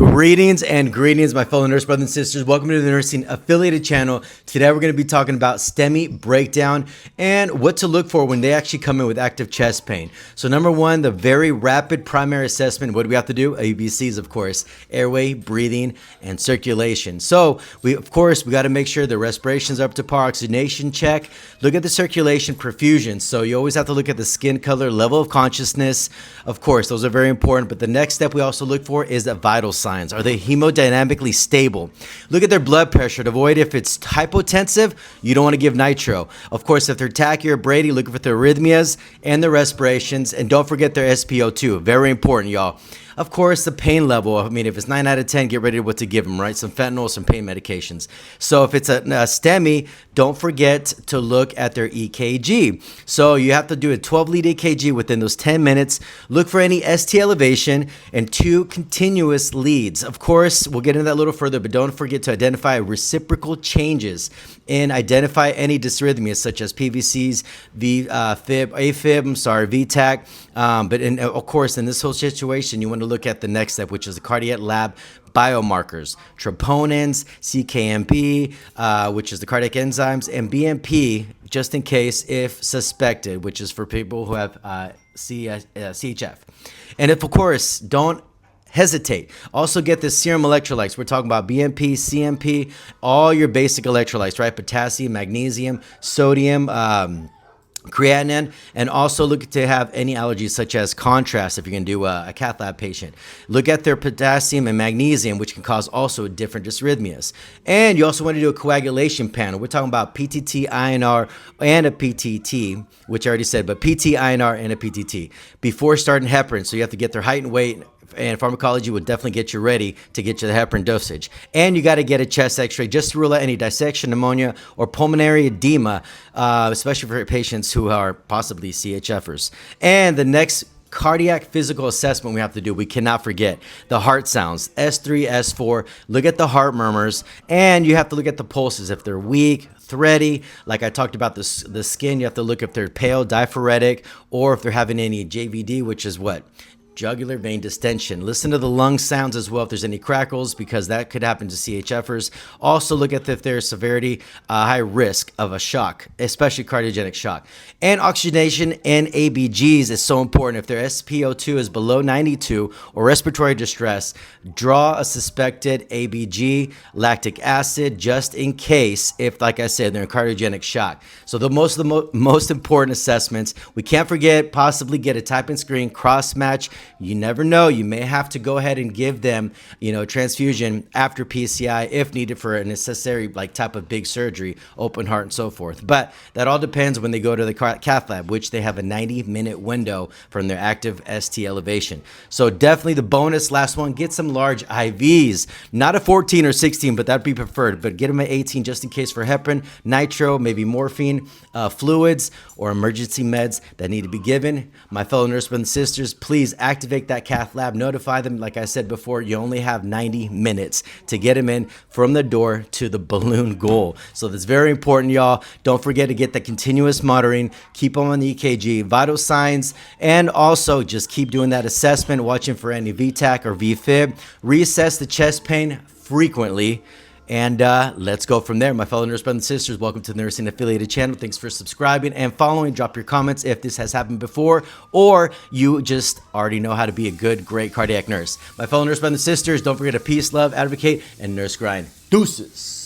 Greetings and greetings, my fellow nurse brothers and sisters. Welcome to the Nursing Affiliated channel. Today we're going to be talking about STEMI breakdown and what to look for when they actually come in with active chest pain. So number one, the very rapid primary assessment. What do we have to do? PVCs, of course, airway, breathing, and circulation. So we got to make sure the respirations are up to par, oxygenation check. Look at the circulation, perfusion. So you always have to look at the skin color, level of consciousness. Of course, those are very important. But the next step we also look for is the vital signs. Are they hemodynamically stable? Look at their blood pressure to avoid if it's hypotensive, you don't want to give nitro. Of course, if they're tachy or brady, look for their arrhythmias and the respirations. And don't forget their SpO₂. Very important, y'all. Of course, the pain level. I mean, if it's 9 out of 10, get ready to what to give them, right? Some fentanyl, some pain medications. So if it's a STEMI, don't forget to look at their EKG. So you have to do a 12-lead EKG within those 10 minutes. Look for any ST elevation and 2 continuous leads. Of course, we'll get into that a little further, but don't forget to identify reciprocal changes and identify any dysrhythmias such as PVCs, AFib, VTAC. Of course, in this whole situation, you want to look at the next step, which is the cardiac lab biomarkers, troponins, CKMB, which is the cardiac enzymes, and BMP, just in case if suspected, which is for people who have CHF. And of course, don't hesitate. Also get the serum electrolytes. We're talking about BMP, CMP, all your basic electrolytes, right? Potassium, magnesium, sodium, creatinine, and also look to have any allergies such as contrast if you're going to do a cath lab patient. Look at their potassium and magnesium, which can cause also different dysrhythmias. And you also want to do a coagulation panel. We're talking about PTT, INR, and a PTT, which I already said, but PT, INR, and a PTT before starting heparin. So you have to get their height and weight, and pharmacology would definitely get you ready to get you the heparin dosage. And you got to get a chest x-ray just to rule out any dissection, pneumonia, or pulmonary edema, especially for patients who are possibly CHFers. And the next cardiac physical assessment we have to do, we cannot forget the heart sounds, S3, S4. Look at the heart murmurs, and you have to look at the pulses. If they're weak, thready, like I talked about the skin, you have to look if they're pale, diaphoretic, or if they're having any JVD, which is what? Jugular vein distension. Listen to the lung sounds as well if there's any crackles, because that could happen to CHFers. Also look at if there's severity, high risk of a shock, especially cardiogenic shock. And oxygenation and ABGs is so important. If their SpO₂ is below 92 or respiratory distress, draw a suspected ABG, lactic acid, just in case if, like I said, they're in cardiogenic shock. So the most important assessments. We can't forget, possibly get a type and screen, cross match. You never know. You may have to go ahead and give them, transfusion after PCI if needed for a necessary type of big surgery, open heart and so forth. But that all depends when they go to the cath lab, which they have a 90-minute window from their active ST elevation. So definitely the bonus, last one, get some large IVs, not a 14 or 16, but that'd be preferred. But get them at 18 just in case for heparin, nitro, maybe morphine, fluids, or emergency meds that need to be given. My fellow nurse brothers and sisters, please activate that cath lab, notify them. Like I said before, you only have 90 minutes to get them in from the door to the balloon goal. So that's very important, y'all. Don't forget to get the continuous monitoring, keep them on the EKG, vital signs, and also just keep doing that assessment, watching for any VTAC or VFib, reassess the chest pain frequently. And let's go from there. My fellow nurse brothers and sisters, welcome to the Nursing Affiliated channel. Thanks for subscribing and following. Drop your comments if this has happened before or you just already know how to be a good, great cardiac nurse. My fellow nurse brothers and sisters, don't forget to peace, love, advocate, and nurse grind. Deuces.